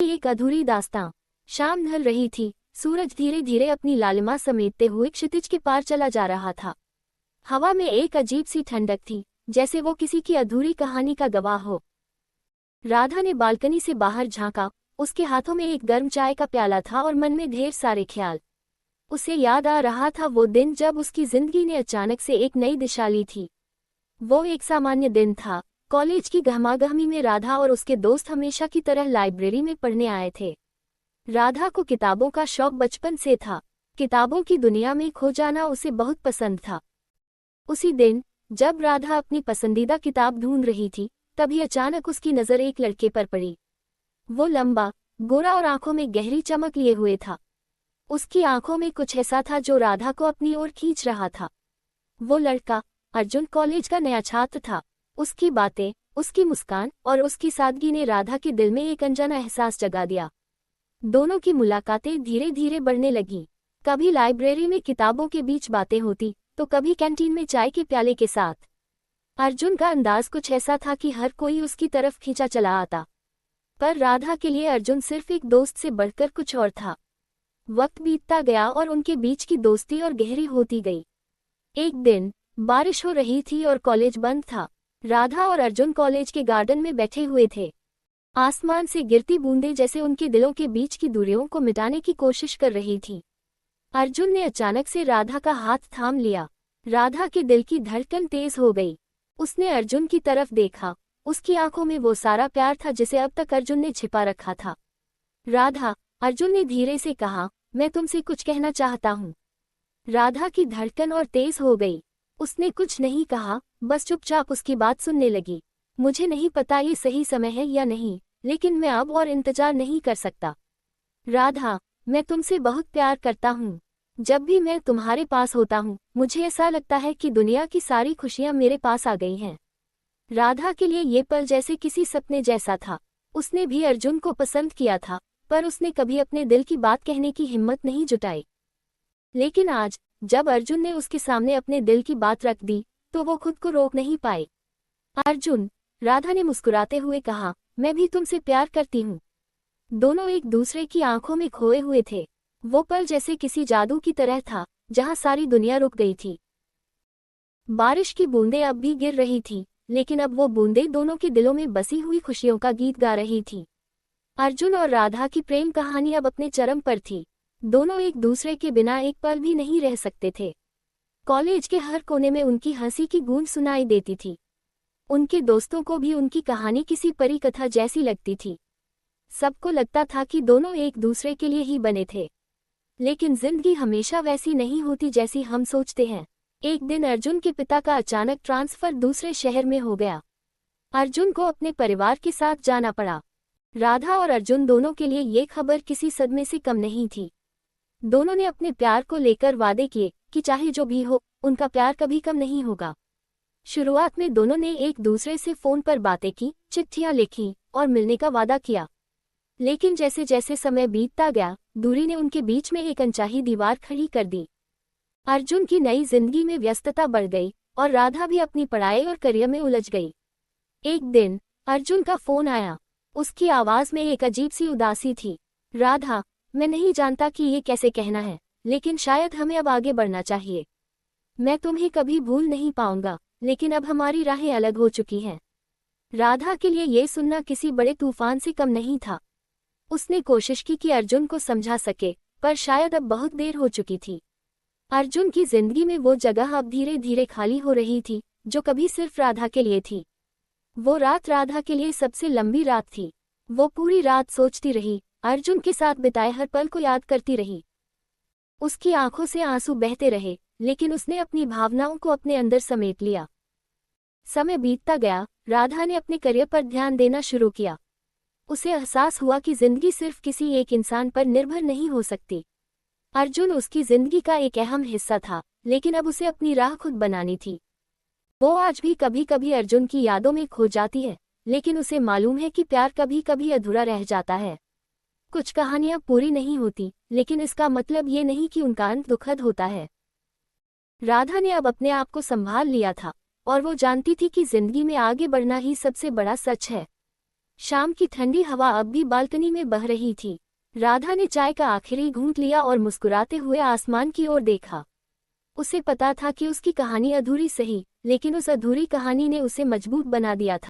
एक अधूरी दास्तां। शाम ढल रही थी, सूरज धीरे धीरे अपनी लालिमा समेटते हुए क्षितिज के पार चला जा रहा था। हवा में एक अजीब सी ठंडक थी, जैसे वो किसी की अधूरी कहानी का गवाह हो। राधा ने बालकनी से बाहर झांका, उसके हाथों में एक गर्म चाय का प्याला था और मन में ढेर सारे ख्याल। उसे याद आ रहा था वो दिन जब उसकी जिंदगी ने अचानक से एक नई दिशा ली थी। वो एक सामान्य दिन था। कॉलेज की गहमागहमी में राधा और उसके दोस्त हमेशा की तरह लाइब्रेरी में पढ़ने आए थे। राधा को किताबों का शौक बचपन से था। किताबों की दुनिया में खो जाना उसे बहुत पसंद था। उसी दिन जब राधा अपनी पसंदीदा किताब ढूंढ रही थी, तभी अचानक उसकी नज़र एक लड़के पर पड़ी। वो लंबा, गोरा और आंखों में गहरी चमक लिए हुए था। उसकी आंखों में कुछ ऐसा था जो राधा को अपनी ओर खींच रहा था। वो लड़का अर्जुन कॉलेज का नया छात्र था। उसकी बातें, उसकी मुस्कान और उसकी सादगी ने राधा के दिल में एक अनजाना एहसास जगा दिया। दोनों की मुलाकातें धीरे धीरे बढ़ने लगीं। कभी लाइब्रेरी में किताबों के बीच बातें होती, तो कभी कैंटीन में चाय के प्याले के साथ। अर्जुन का अंदाज कुछ ऐसा था कि हर कोई उसकी तरफ खींचा चला आता। पर राधा के लिए अर्जुन सिर्फ एक दोस्त से बढ़कर कुछ और था। वक्त बीतता गया और उनके बीच की दोस्ती और गहरी होती गई। एक दिन बारिश हो रही थी और कॉलेज बंद था। राधा और अर्जुन कॉलेज के गार्डन में बैठे हुए थे। आसमान से गिरती बूंदें जैसे उनके दिलों के बीच की दूरियों को मिटाने की कोशिश कर रही थी। अर्जुन ने अचानक से राधा का हाथ थाम लिया। राधा के दिल की धड़कन तेज हो गई। उसने अर्जुन की तरफ देखा। उसकी आंखों में वो सारा प्यार था जिसे अब तक अर्जुन ने छिपा रखा था। राधा, अर्जुन ने धीरे से कहा, मैं तुमसे कुछ कहना चाहता हूँ। राधा की धड़कन और तेज हो गई। उसने कुछ नहीं कहा, बस चुपचाप उसकी बात सुनने लगी। मुझे नहीं पता ये सही समय है या नहीं, लेकिन मैं अब और इंतजार नहीं कर सकता। राधा, मैं तुमसे बहुत प्यार करता हूँ। जब भी मैं तुम्हारे पास होता हूँ, मुझे ऐसा लगता है कि दुनिया की सारी खुशियाँ मेरे पास आ गई हैं। राधा के लिए ये पल जैसे किसी सपने जैसा था। उसने भी अर्जुन को पसंद किया था, पर उसने कभी अपने दिल की बात कहने की हिम्मत नहीं जुटाई। लेकिन आज जब अर्जुन ने उसके सामने अपने दिल की बात रख दी, तो वो खुद को रोक नहीं पाई। अर्जुन, राधा ने मुस्कुराते हुए कहा, मैं भी तुमसे प्यार करती हूँ। दोनों एक दूसरे की आंखों में खोए हुए थे। वो पल जैसे किसी जादू की तरह था, जहां सारी दुनिया रुक गई थी। बारिश की बूंदें अब भी गिर रही थी, लेकिन अब वो बूंदें दोनों के दिलों में बसी हुई खुशियों का गीत गा रही थी। अर्जुन और राधा की प्रेम कहानी अब अपने चरम पर थी। दोनों एक दूसरे के बिना एक पल भी नहीं रह सकते थे। कॉलेज के हर कोने में उनकी हंसी की गूंज सुनाई देती थी। उनके दोस्तों को भी उनकी कहानी किसी परी कथा जैसी लगती थी। सबको लगता था कि दोनों एक दूसरे के लिए ही बने थे। लेकिन जिंदगी हमेशा वैसी नहीं होती जैसी हम सोचते हैं। एक दिन अर्जुन के पिता का अचानक ट्रांसफर दूसरे शहर में हो गया। अर्जुन को अपने परिवार के साथ जाना पड़ा। राधा और अर्जुन दोनों के लिए ये खबर किसी सदमे से कम नहीं थी। दोनों ने अपने प्यार को लेकर वादे किए कि चाहे जो भी हो, उनका प्यार कभी कम नहीं होगा। शुरुआत में दोनों ने एक दूसरे से फोन पर बातें की, चिट्ठियां लिखीं और मिलने का वादा किया। लेकिन जैसे जैसे समय बीतता गया, दूरी ने उनके बीच में एक अनचाही दीवार खड़ी कर दी। अर्जुन की नई जिंदगी में व्यस्तता बढ़ गई और राधा भी अपनी पढ़ाई और करियर में उलझ गई। एक दिन अर्जुन का फोन आया। उसकी आवाज में एक अजीब सी उदासी थी। राधा, मैं नहीं जानता कि ये कैसे कहना है, लेकिन शायद हमें अब आगे बढ़ना चाहिए। मैं तुम्हें कभी भूल नहीं पाऊंगा, लेकिन अब हमारी राहें अलग हो चुकी हैं। राधा के लिए ये सुनना किसी बड़े तूफान से कम नहीं था। उसने कोशिश की कि अर्जुन को समझा सके, पर शायद अब बहुत देर हो चुकी थी। अर्जुन की जिंदगी में वो जगह अब धीरे धीरे खाली हो रही थी, जो कभी सिर्फ राधा के लिए थी। वो रात राधा के लिए सबसे लंबी रात थी। वो पूरी रात सोचती रही, अर्जुन के साथ बिताए हर पल को याद करती रही। उसकी आंखों से आंसू बहते रहे, लेकिन उसने अपनी भावनाओं को अपने अंदर समेट लिया। समय बीतता गया, राधा ने अपने करियर पर ध्यान देना शुरू किया। उसे एहसास हुआ कि जिंदगी सिर्फ किसी एक इंसान पर निर्भर नहीं हो सकती। अर्जुन उसकी जिंदगी का एक अहम हिस्सा था, लेकिन अब उसे अपनी राह खुद बनानी थी। वो आज भी कभी कभी अर्जुन की यादों में खो जाती है, लेकिन उसे मालूम है कि प्यार कभी कभी अधूरा रह जाता है। कुछ कहानियां पूरी नहीं होती, लेकिन इसका मतलब ये नहीं कि उनका अंत दुखद होता है। राधा ने अब अपने आप को संभाल लिया था, और वो जानती थी कि जिंदगी में आगे बढ़ना ही सबसे बड़ा सच है। शाम की ठंडी हवा अब भी बालकनी में बह रही थी। राधा ने चाय का आखिरी घूंट लिया और मुस्कुराते हुए आसमान की ओर देखा। उसे पता था कि उसकी कहानी अधूरी सही, लेकिन उस अधूरी कहानी ने उसे मजबूत बना दिया था।